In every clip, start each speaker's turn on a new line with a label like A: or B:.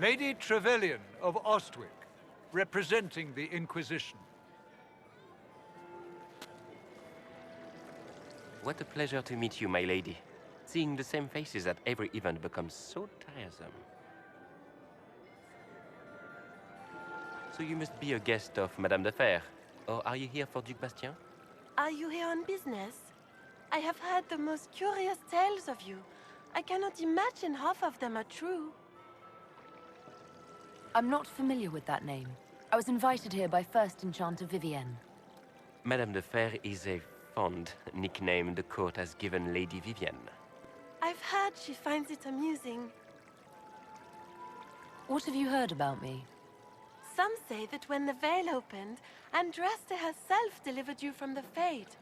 A: Lady Trevelyan of Ostwick, representing the Inquisition.
B: What a pleasure to meet you, my lady. Seeing the same faces at every event becomes so tiresome. So you must be a guest of Madame de Fer, or are you here for Duc Bastien?
C: Are you here on business? I have heard the most curious tales of you. I cannot imagine half of them are true.
D: I'm not familiar with that name. I was invited here by First Enchanter Vivienne.
B: Madame de Fer is a fond nickname the court has given Lady Vivienne.
C: I've heard she finds it amusing.
D: What have you heard about me?
C: Some say that when the veil opened, Andraste herself delivered you from the fate.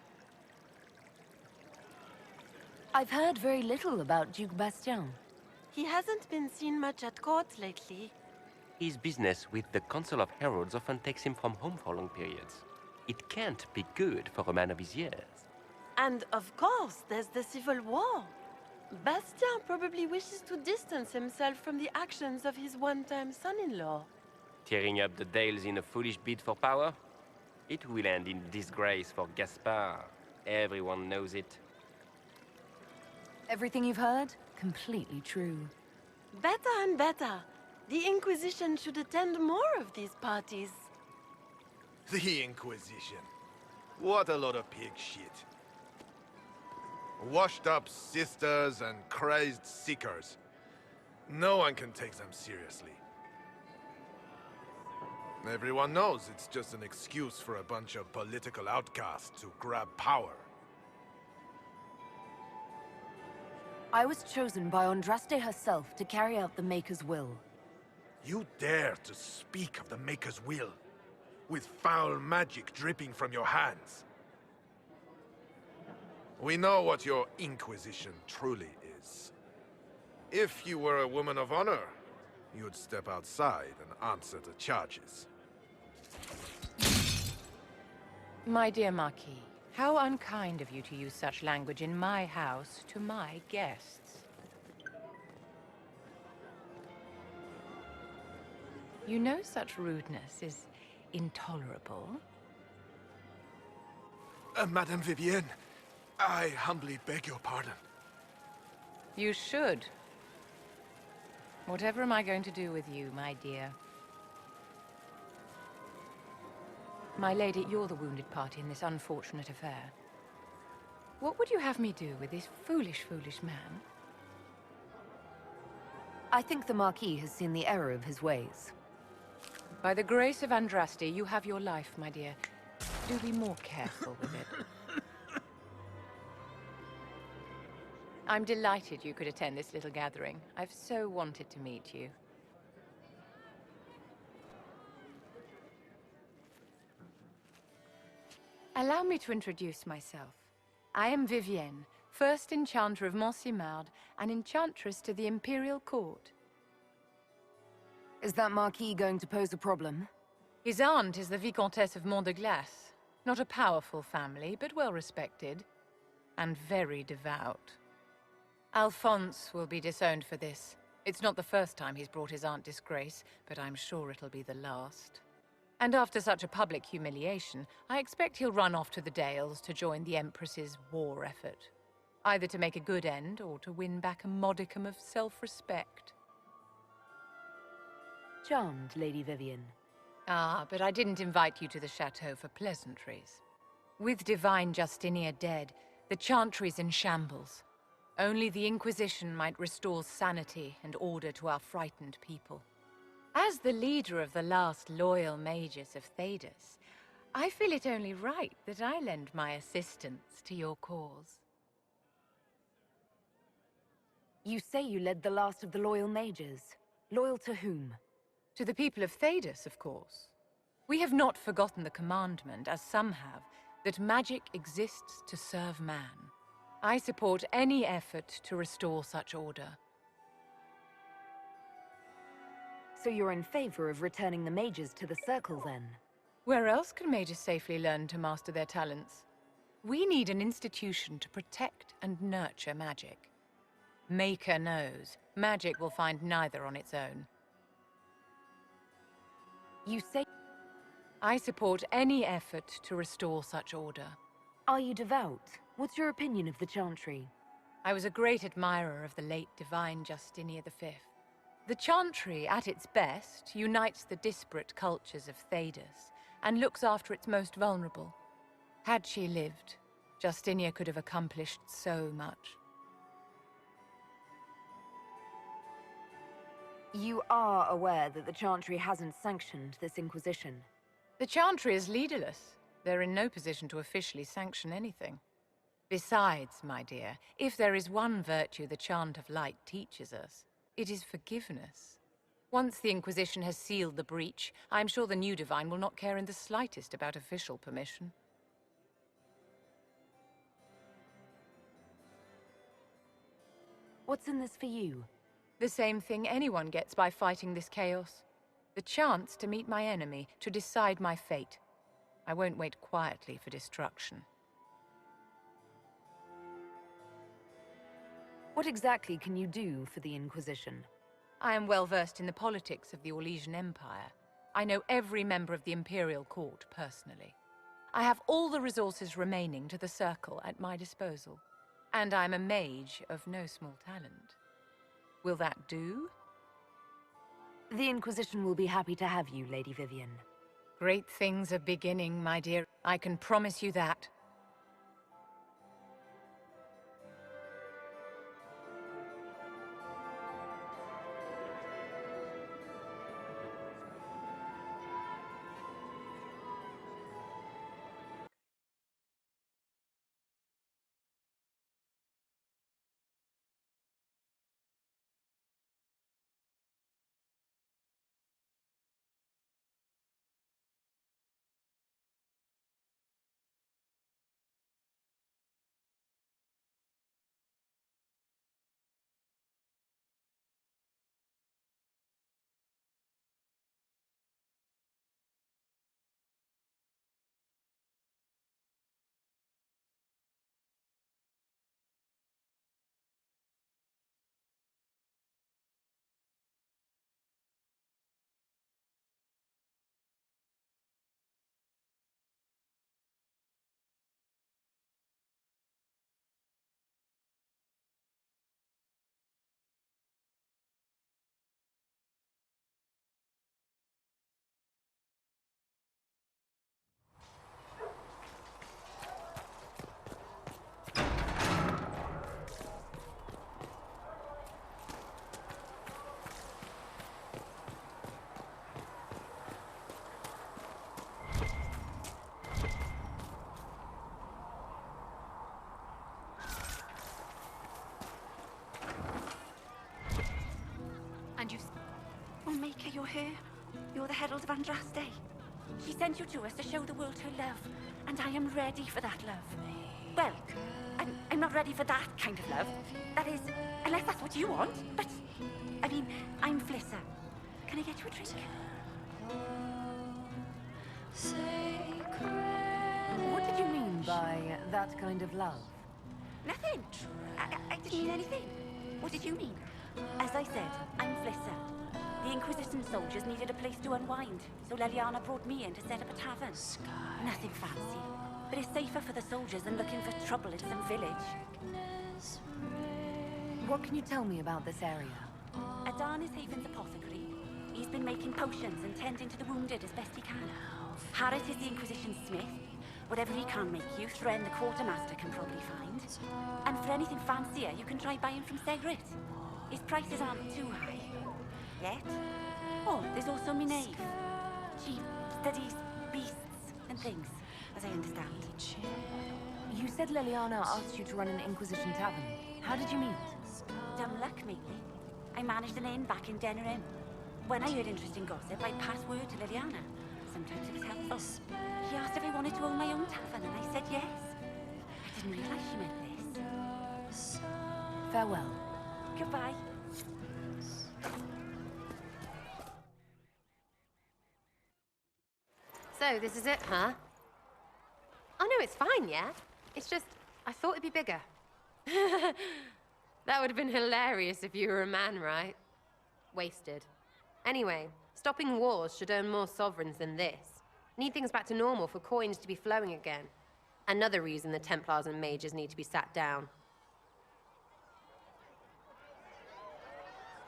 D: I've heard very little about Duc Bastien.
C: He hasn't been seen much at court lately.
B: His business with the Council of Heralds often takes him from home for long periods. It can't be good for a man of his years.
C: And of course, there's the civil war. Bastien probably wishes to distance himself from the actions of his one-time son-in-law.
B: Tearing up the Dales in a foolish bid for power? It will end in disgrace for Gaspard. Everyone knows it.
D: Everything you've heard? Completely true.
C: Better and better. The Inquisition should attend more of these parties.
E: The Inquisition. What a lot of pig shit. Washed-up sisters and crazed seekers. No one can take them seriously. Everyone knows it's just an excuse for a bunch of political outcasts to grab power.
D: I was chosen by Andraste herself to carry out the Maker's will.
E: You dare to speak of the Maker's will, with foul magic dripping from your hands. We know what your Inquisition truly is. If you were a woman of honor, you'd step outside and answer the charges.
F: My dear Marquis, how unkind of you to use such language in my house to my guests. You know such rudeness is intolerable.
E: Madame Vivienne, I humbly beg your pardon.
F: You should. Whatever am I going to do with you, my dear? My lady, you're the wounded party in this unfortunate affair. What would you have me do with this foolish, foolish man?
D: I think the Marquis has seen the error of his ways.
F: By the grace of Andraste, you have your life, my dear. Do be more careful with it. I'm delighted you could attend this little gathering. I've so wanted to meet you. Allow me to introduce myself. I am Vivienne, first enchanter of Montsimard and enchantress to the Imperial Court.
D: Is that Marquis going to pose a problem?
F: His aunt is the Vicomtesse of Mont de Glace. Not a powerful family, but well respected. And very devout. Alphonse will be disowned for this. It's not the first time he's brought his aunt disgrace, but I'm sure it'll be the last. And after such a public humiliation, I expect he'll run off to the Dales to join the Empress's war effort. Either to make a good end, or to win back a modicum of self-respect.
D: Charmed, Lady Vivienne.
F: Ah, but I didn't invite you to the chateau for pleasantries. With divine Justinia dead, the Chantry's in shambles. Only the Inquisition might restore sanity and order to our frightened people. As the leader of the last loyal mages of Thedas, I feel it only right that I lend my assistance to your cause.
D: You say you led the last of the loyal mages. Loyal to whom?
F: To the people of Thedas, of course. We have not forgotten the commandment, as some have, that magic exists to serve man. I support any effort to restore such order.
D: So you're in favor of returning the mages to the Circle, then?
F: Where else can mages safely learn to master their talents? We need an institution to protect and nurture magic. Maker knows, magic will find neither on its own.
D: You say...
F: I support any effort to restore such order.
D: Are you devout? What's your opinion of the Chantry?
F: I was a great admirer of the late divine Justinia V. The Chantry, at its best, unites the disparate cultures of Thedas and looks after its most vulnerable. Had she lived, Justinia could have accomplished so much.
D: You are aware that the Chantry hasn't sanctioned this Inquisition.
F: The Chantry is leaderless. They're in no position to officially sanction anything. Besides, my dear, if there is one virtue the Chant of Light teaches us, it is forgiveness. Once the Inquisition has sealed the breach, I'm sure the new Divine will not care in the slightest about official permission.
D: What's in this for you?
F: The same thing anyone gets by fighting this chaos. The chance to meet my enemy, to decide my fate. I won't wait quietly for destruction.
D: What exactly can you do for the Inquisition?
F: I am well versed in the politics of the Orlesian Empire. I know every member of the Imperial Court personally. I have all the resources remaining to the Circle at my disposal. And I'm a mage of no small talent. Will that do?
D: The Inquisition will be happy to have you, Lady Vivian.
F: Great things are beginning, my dear. I can promise you that.
G: And you... Oh, Maker, you're here. You're the Herald of Andraste. She sent you to us to show the world her love, and I am ready for that love. Well, I'm not ready for that kind of love. That is, unless that's what you want. But, I mean, I'm Flissa. Can I get you a drink?
D: What did you mean by that kind of love?
G: Nothing. I didn't mean anything. What did you mean? As I said, I'm Flissa. The Inquisition soldiers needed a place to unwind, so Leliana brought me in to set up a tavern. Nothing fancy, but it's safer for the soldiers than looking for trouble in some village.
D: What can you tell me about this area?
G: Adan is Haven's apothecary. He's been making potions and tending to the wounded as best he can. Harris is the Inquisition smith. Whatever he can't make you, Thren the quartermaster can probably find. And for anything fancier, you can try buying from Segrit. His prices aren't too high. Yet. Oh, there's also Minave. She studies beasts and things, as I understand.
D: You said Leliana asked you to run an Inquisition tavern. How did you meet?
G: Dumb luck, mainly. I managed an inn back in Denerim. When I heard interesting gossip, I'd pass word to Leliana. Sometimes it was helpful. She asked if I wanted to own my own tavern, and I said yes. I didn't realize she meant this.
D: Farewell.
G: Goodbye.
H: So, this is it, huh? Oh no, it's fine, yeah? It's just, I thought it'd be bigger. That would have been hilarious if you were a man, right? Wasted. Anyway, Stopping wars should earn more sovereigns than this. Need things back to normal for coins to be flowing again. Another reason the Templars and mages need to be sat down.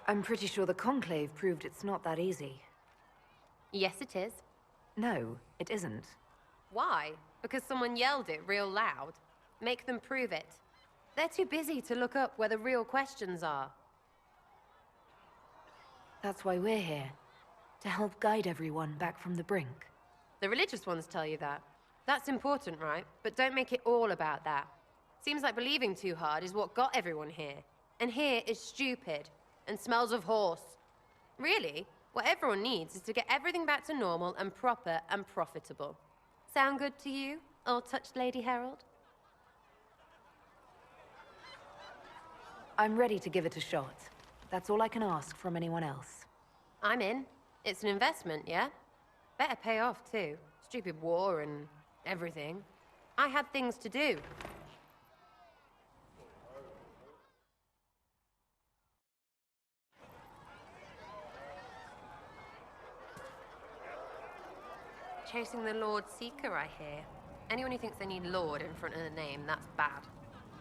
D: I'm pretty sure the Conclave proved it's not that easy.
H: Yes, it is.
D: No, it isn't.
H: Why? Because someone yelled it real loud? Make them prove it. They're too busy to look up where the real questions are.
D: That's why we're here. To help guide everyone back from the brink.
H: The religious ones tell you that. That's important, right? But don't make it all about that. Seems like believing too hard is what got everyone here. And here is stupid. And smells of horse. Really, what everyone needs is to get everything back to normal and proper and profitable. Sound good to you, old-touched Lady Herald?
D: I'm ready to give it a shot. That's all I can ask from anyone else.
H: I'm in. It's an investment, yeah? Better pay off, too. Stupid war and everything. I had things to do. Chasing the Lord Seeker, I hear. Anyone who thinks they need Lord in front of the name, that's bad.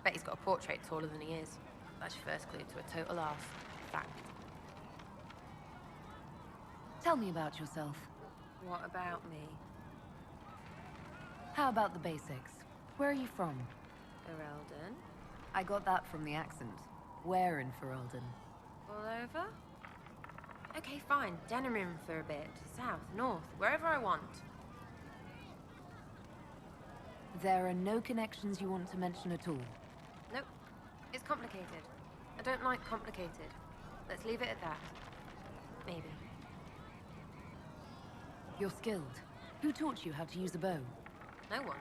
H: Bet he's got a portrait taller than he is. That's your first clue to a total arse. Fact.
D: Tell me about yourself.
H: What about me?
D: How about the basics? Where are you from?
H: Ferelden?
D: I got that from the accent. Where in Ferelden?
H: All over? Okay, fine. Denerim for a bit. South, north, wherever I want.
D: There are no connections you want to mention at all.
H: Nope. It's complicated. I don't like complicated. Let's leave it at that. Maybe.
D: You're skilled. Who taught you how to use a bow?
H: No one.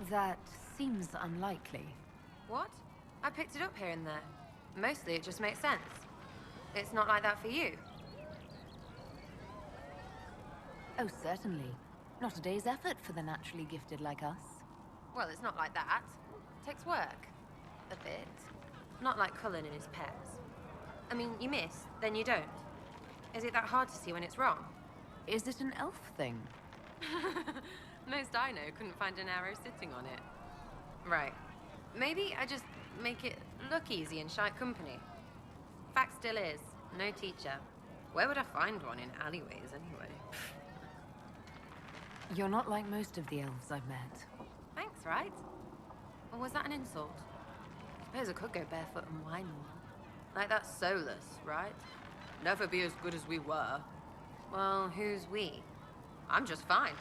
D: That seems unlikely.
H: What? I picked it up here and there. Mostly it just makes sense. It's not like that for you.
D: Oh, certainly. Not a day's effort for the naturally gifted like us.
H: Well, it's not like that. It takes work. A bit. Not like Cullen and his pets. I mean, you miss, then you don't. Is it that hard to see when it's wrong?
D: Is it an elf thing?
H: Most I know couldn't find an arrow sitting on it. Right. Maybe I just make it look easy in shite company. Fact still is, no teacher. Where would I find one in alleyways anyway?
D: You're not like most of the elves I've met.
H: Thanks, right? Or was that an insult? Suppose I could go barefoot and whine more. Like that's soulless, right? Never be as good as we were. Well, who's we? I'm just fine.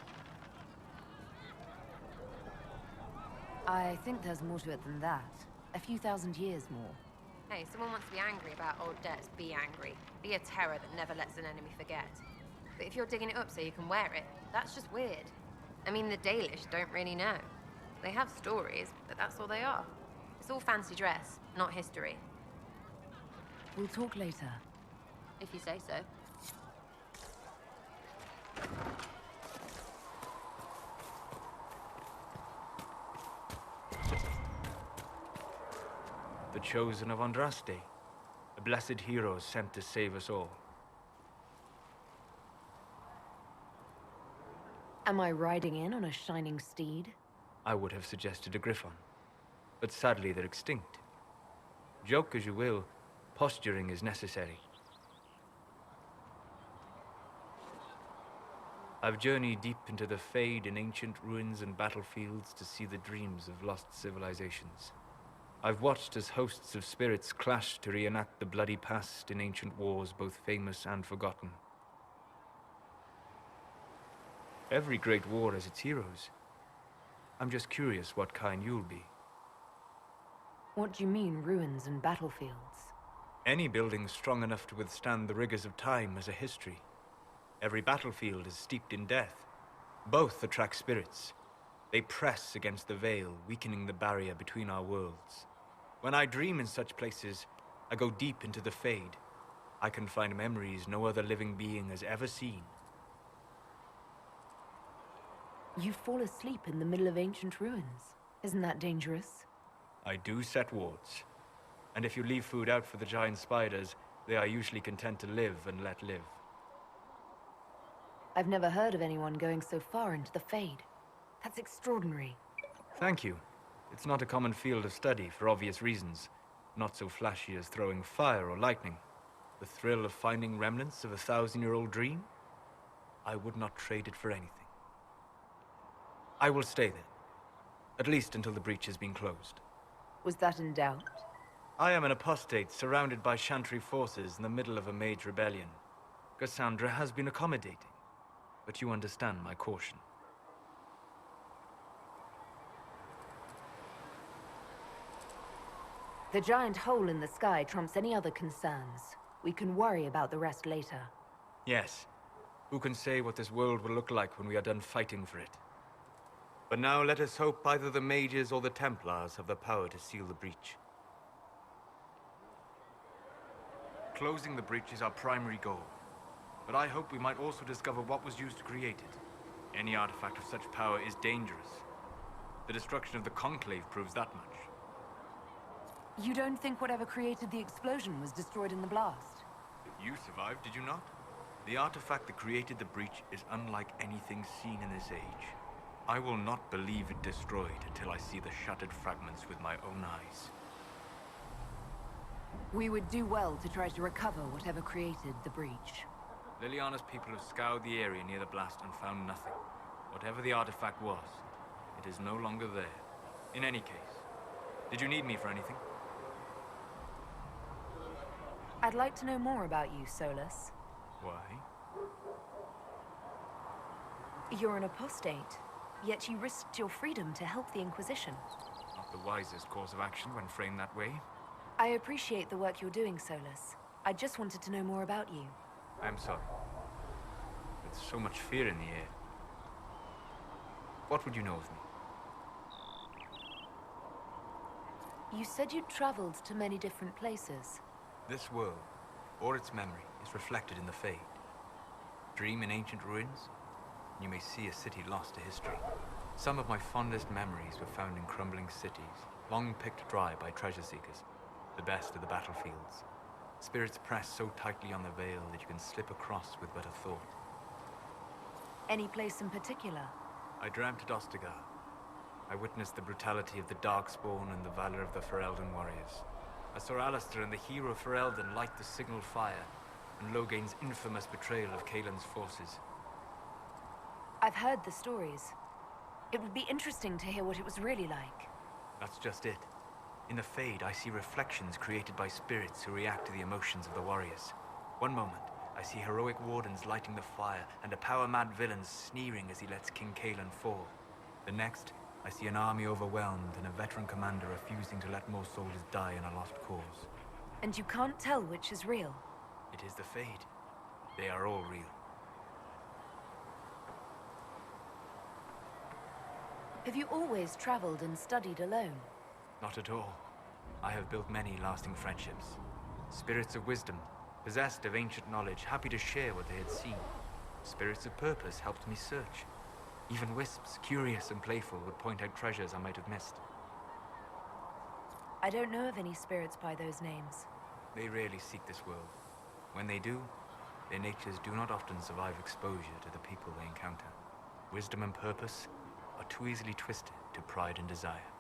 D: I think there's more to it than that. A few thousand years more.
H: Hey, someone wants to be angry about old debts, be angry. Be a terror that never lets an enemy forget. But if you're digging it up so you can wear it, that's just weird. I mean, the Dalish don't really know. They have stories, but that's all they are. It's all fancy dress, not history.
D: We'll talk later.
H: If you say so.
I: The chosen of Andraste, a blessed hero sent to save us all.
D: Am I riding in on a shining steed?
I: I would have suggested a griffon, but sadly they're extinct. Joke as you will, posturing is necessary. I've journeyed deep into the Fade in ancient ruins and battlefields to see the dreams of lost civilizations. I've watched as hosts of spirits clash to reenact the bloody past in ancient wars, both famous and forgotten. Every great war has its heroes. I'm just curious what kind you'll be.
D: What do you mean, ruins and battlefields?
I: Any building strong enough to withstand the rigors of time has a history. Every battlefield is steeped in death. Both attract spirits. They press against the veil, weakening the barrier between our worlds. When I dream in such places, I go deep into the Fade. I can find memories no other living being has ever seen.
D: You fall asleep in the middle of ancient ruins. Isn't that dangerous?
I: I do set wards. And if you leave food out for the giant spiders, they are usually content to live and let live.
D: I've never heard of anyone going so far into the Fade. That's extraordinary.
I: Thank you. It's not a common field of study for obvious reasons. Not so flashy as throwing fire or lightning. The thrill of finding remnants of a 1,000-year-old dream? I would not trade it for anything. I will stay there. At least until the breach has been closed.
D: Was that in doubt?
I: I am an apostate surrounded by Chantry forces in the middle of a mage rebellion. Cassandra has been accommodating, but you understand my caution.
D: The giant hole in the sky trumps any other concerns. We can worry about the rest later.
I: Yes. Who can say what this world will look like when we are done fighting for it? But now let us hope either the mages or the Templars have the power to seal the breach. Closing the breach is our primary goal. But I hope we might also discover what was used to create it. Any artifact of such power is dangerous. The destruction of the Conclave proves that much.
D: You don't think whatever created the explosion was destroyed in the blast?
I: You survived, did you not? The artifact that created the breach is unlike anything seen in this age. I will not believe it destroyed until I see the shattered fragments with my own eyes.
D: We would do well to try to recover whatever created the breach.
I: Liliana's people have scoured the area near the blast and found nothing. Whatever the artifact was, it is no longer there. In any case, did you need me for anything?
D: I'd like to know more about you, Solus.
I: Why?
D: You're an apostate, yet you risked your freedom to help the Inquisition.
I: Not the wisest course of action when framed that way.
D: I appreciate the work you're doing, Solus. I just wanted to know more about you.
I: I'm sorry. With so much fear in the air. What would you know of me?
D: You said you'd traveled to many different places.
I: This world, or its memory, is reflected in the Fade. Dream in ancient ruins, and you may see a city lost to history. Some of my fondest memories were found in crumbling cities, long picked dry by treasure seekers, the best of the battlefields. Spirits press so tightly on the veil that you can slip across with but a thought.
D: Any place in particular?
I: I dreamt at Ostagar. I witnessed the brutality of the Darkspawn and the valor of the Ferelden warriors. I saw Alistair and the hero Ferelden light the signal fire, and Logain's infamous betrayal of Caelan's forces.
D: I've heard the stories. It would be interesting to hear what it was really like.
I: That's just it. In the Fade, I see reflections created by spirits who react to the emotions of the warriors. One moment, I see heroic wardens lighting the fire, and a power-mad villain sneering as he lets King Caelan fall. The next, I see an army overwhelmed and a veteran commander refusing to let more soldiers die in a lost cause.
D: And you can't tell which is real?
I: It is the Fade. They are all real.
D: Have you always traveled and studied alone?
I: Not at all. I have built many lasting friendships. Spirits of wisdom, possessed of ancient knowledge, happy to share what they had seen. Spirits of purpose helped me search. Even wisps, curious and playful, would point out treasures I might have missed.
D: I don't know of any spirits by those names.
I: They rarely seek this world. When they do, their natures do not often survive exposure to the people they encounter. Wisdom and purpose are too easily twisted to pride and desire.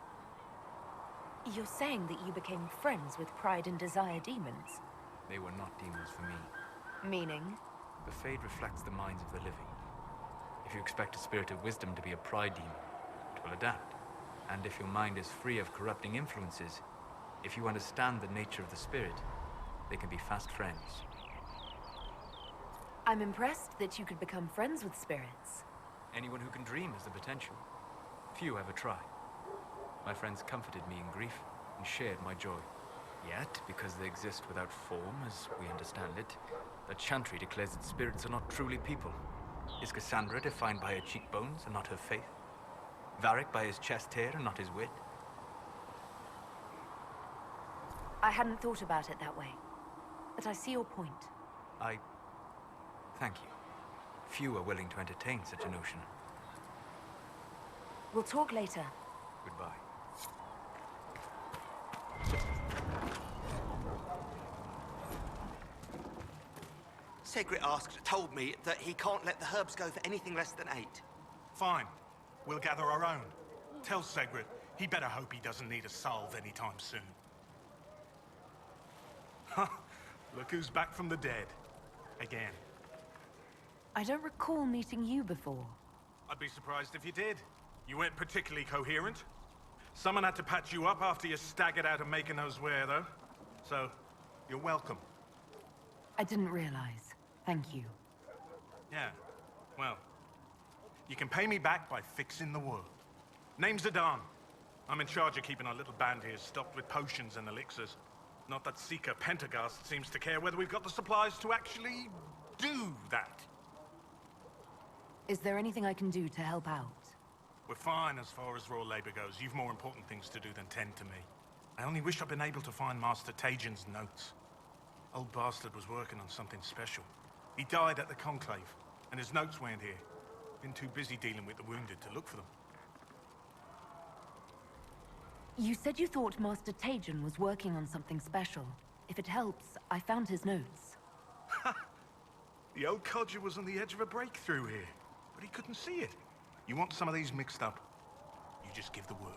D: You're saying that you became friends with pride and desire demons?
I: They were not demons for me.
D: Meaning?
I: The Fade reflects the minds of the living. If you expect a spirit of wisdom to be a pride demon, it will adapt. And if your mind is free of corrupting influences, if you understand the nature of the spirit, they can be fast friends.
D: I'm impressed that you could become friends with spirits.
I: Anyone who can dream has the potential. Few ever try. My friends comforted me in grief and shared my joy. Yet, because they exist without form, as we understand it, the Chantry declares that spirits are not truly people. Is Cassandra defined by her cheekbones and not her faith? Varric by his chest hair and not his wit?
D: I hadn't thought about it that way, but I see your point.
I: Thank you. Few are willing to entertain such a notion.
D: We'll talk later.
I: Goodbye.
J: Segrit told me that he can't let the herbs go for anything less than 8.
K: Fine. We'll gather our own. Tell Segrit he better hope he doesn't need a salve anytime soon. Look who's back from the dead. Again.
D: I don't recall meeting you before.
K: I'd be surprised if you did. You weren't particularly coherent. Someone had to patch you up after you staggered out of making those wear, though. So, you're welcome.
D: I didn't realize. Thank you.
K: Yeah, well, you can pay me back by fixing the world. Name's Zidane. I'm in charge of keeping our little band here stocked with potions and elixirs. Not that Seeker Pentagast seems to care whether we've got the supplies to actually do that.
D: Is there anything I can do to help out?
K: We're fine as far as raw labor goes. You've more important things to do than tend to me. I only wish I'd been able to find Master Tajin's notes. Old bastard was working on something special. He died at the Conclave, and his notes weren't here. Been too busy dealing with the wounded to look for them.
D: You said you thought Master Tajin was working on something special. If it helps, I found his notes.
K: The old codger was on the edge of a breakthrough here, but he couldn't see it. You want some of these mixed up? You just give the word.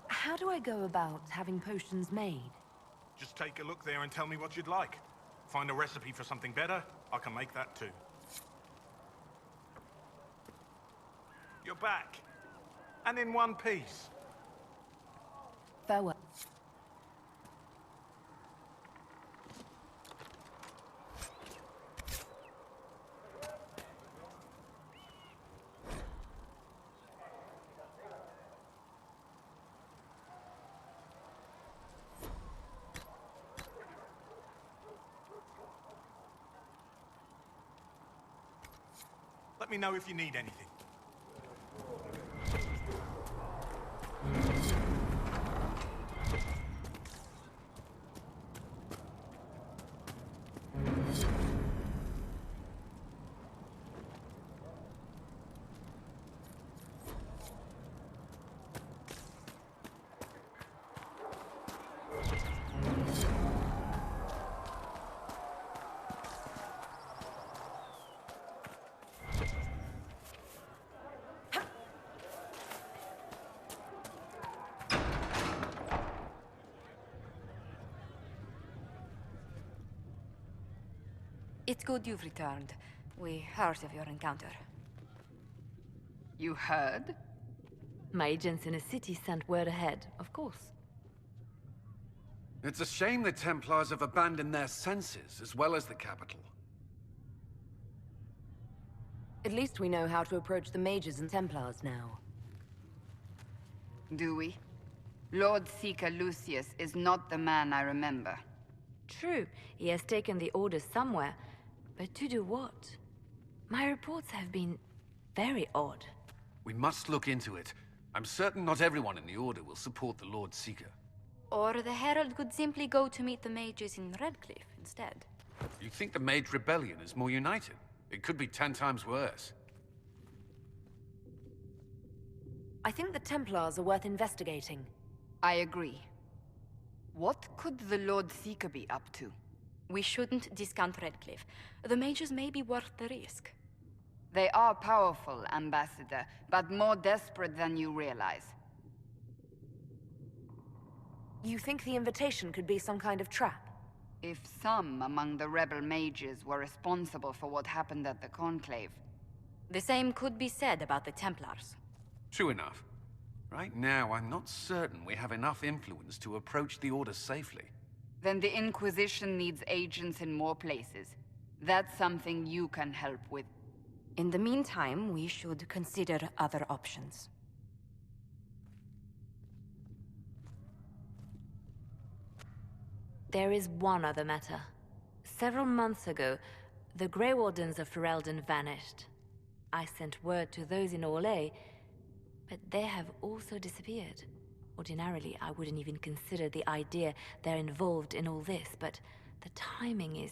D: How do I go about having potions made?
K: Just take a look there and tell me what you'd like. Find a recipe for something better, I can make that too. You're back. And in one piece.
D: Farewell.
K: Let me know if you need anything.
L: It's good you've returned. We heard of your encounter.
M: You heard?
D: My agents in a city sent word ahead, of course.
N: It's a shame the Templars have abandoned their senses, as well as the capital.
D: At least we know how to approach the mages and Templars now.
M: Do we? Lord Seeker Lucius is not the man I remember.
D: True, he has taken the orders somewhere, but to do what? My reports have been very odd.
N: We must look into it. I'm certain not everyone in the Order will support the Lord Seeker.
L: Or the Herald could simply go to meet the mages in Redcliffe instead.
N: You think the Mage Rebellion is more united? It could be 10 times worse.
D: I think the Templars are worth investigating.
M: I agree. What could the Lord Seeker be up to?
L: We shouldn't discount Redcliffe. The mages may be worth the risk.
M: They are powerful, Ambassador, but more desperate than you realize.
D: You think the invitation could be some kind of trap?
M: If some among the rebel mages were responsible for what happened at the Conclave.
L: The same could be said about the Templars.
N: True enough. Right now, I'm not certain we have enough influence to approach the Order safely.
M: Then the Inquisition needs agents in more places. That's something you can help with.
L: In the meantime, we should consider other options.
D: There is one other matter. Several months ago, the Grey Wardens of Ferelden vanished. I sent word to those in Orlais, but they have also disappeared. Ordinarily, I wouldn't even consider the idea they're involved in all this, but the timing is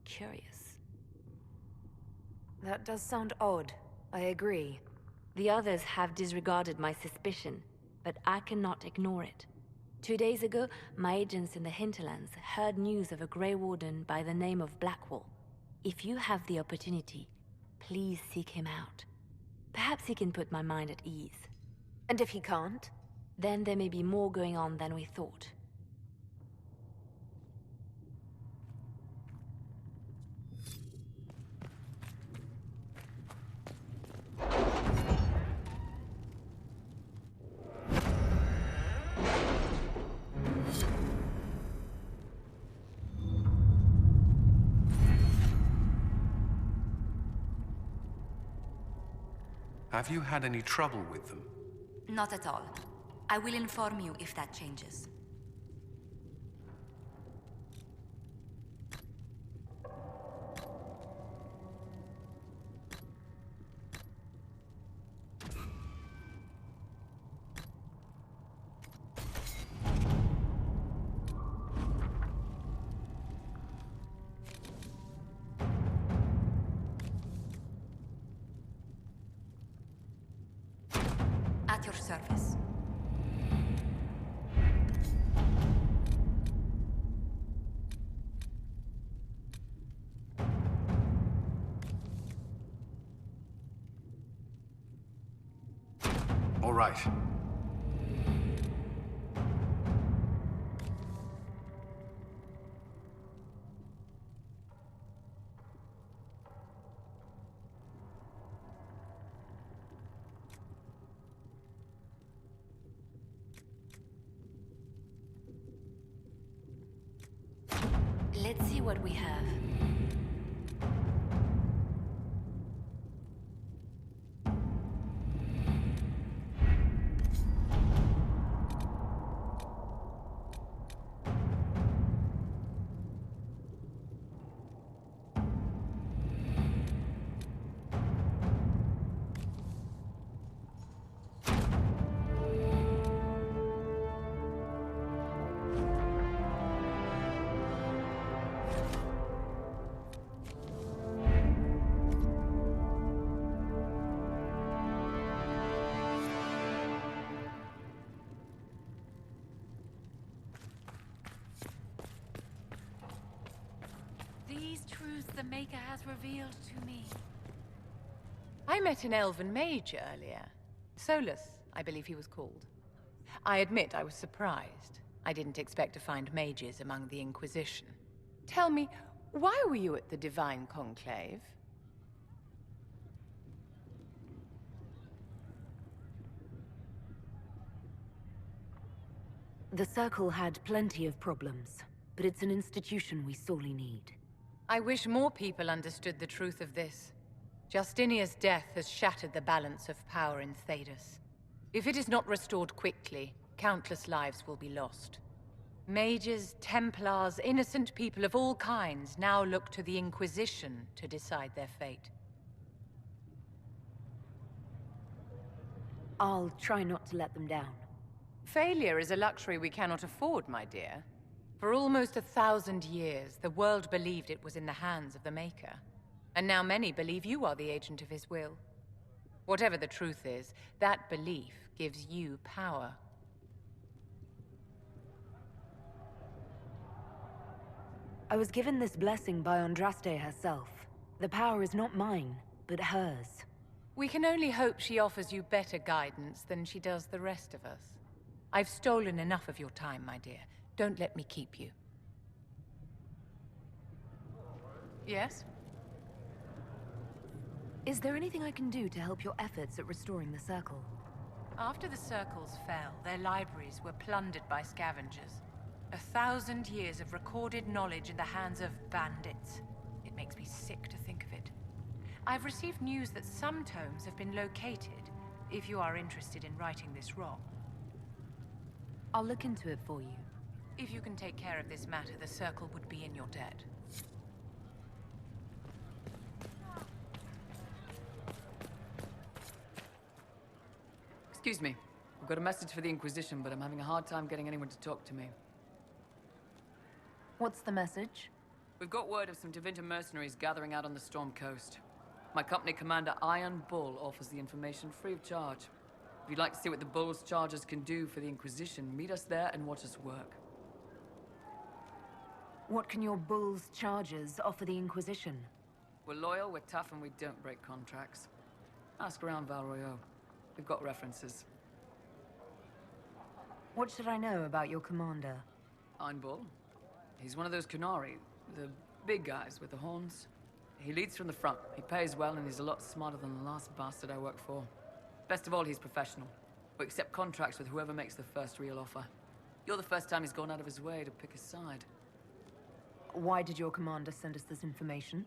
D: curious. That does sound odd. I agree. The others have disregarded my suspicion, but I cannot ignore it. 2 days ago, my agents in the hinterlands heard news of a Grey Warden by the name of Blackwall. If you have the opportunity, please seek him out. Perhaps he can put my mind at ease.
H: And if he can't?
D: Then there may be more going on than we thought.
N: Have you had any trouble with them?
G: Not at all. I will inform you if that changes. At your service.
N: All right.
D: Let's see what we have.
G: These truths the Maker has revealed to me.
F: I met an elven mage earlier. Solus, I believe he was called. I admit I was surprised. I didn't expect to find mages among the Inquisition. Tell me, why were you at the Divine Conclave?
O: The Circle had plenty of problems, but it's an institution we sorely need.
F: I wish more people understood the truth of this. Justinia's death has shattered the balance of power in Thedas. If it is not restored quickly, countless lives will be lost. Mages, Templars, innocent people of all kinds now look to the Inquisition to decide their fate.
O: I'll try not to let them down.
F: Failure is a luxury we cannot afford, my dear. For almost 1,000 years, the world believed it was in the hands of the Maker. And now many believe you are the agent of his will. Whatever the truth is, that belief gives you power.
O: I was given this blessing by Andraste herself. The power is not mine, but hers.
F: We can only hope she offers you better guidance than she does the rest of us. I've stolen enough of your time, my dear. Don't let me keep you. Yes?
O: Is there anything I can do to help your efforts at restoring the Circle?
F: After the Circles fell, their libraries were plundered by scavengers. 1,000 years of recorded knowledge in the hands of bandits. It makes me sick to think of it. I've received news that some tomes have been located, if you are interested in righting this wrong.
O: I'll look into it for you.
F: If you can take care of this matter, the Circle would be in your debt.
P: Excuse me. I've got a message for the Inquisition, but I'm having a hard time getting anyone to talk to me.
O: What's the message?
P: We've got word of some Tevinter mercenaries gathering out on the Storm Coast. My company commander, Iron Bull, offers the information free of charge. If you'd like to see what the Bull's charges can do for the Inquisition, meet us there and watch us work.
O: What can your bull's charges offer the Inquisition?
P: We're loyal, we're tough, and we don't break contracts. Ask around Val Royeaux. We've got references.
O: What should I know about your commander?
P: Iron Bull. He's one of those Kunari, the big guys with the horns. He leads from the front. He pays well, and he's a lot smarter than the last bastard I worked for. Best of all, he's professional. We accept contracts with whoever makes the first real offer. You're the first time he's gone out of his way to pick a side.
O: Why did your commander send us this information?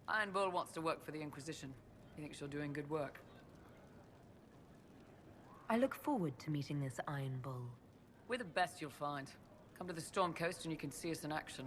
P: Iron Bull wants to work for the Inquisition. He thinks you're doing good work.
O: I look forward to meeting this Iron Bull.
P: We're the best you'll find. Come to the Storm Coast and you can see us in action.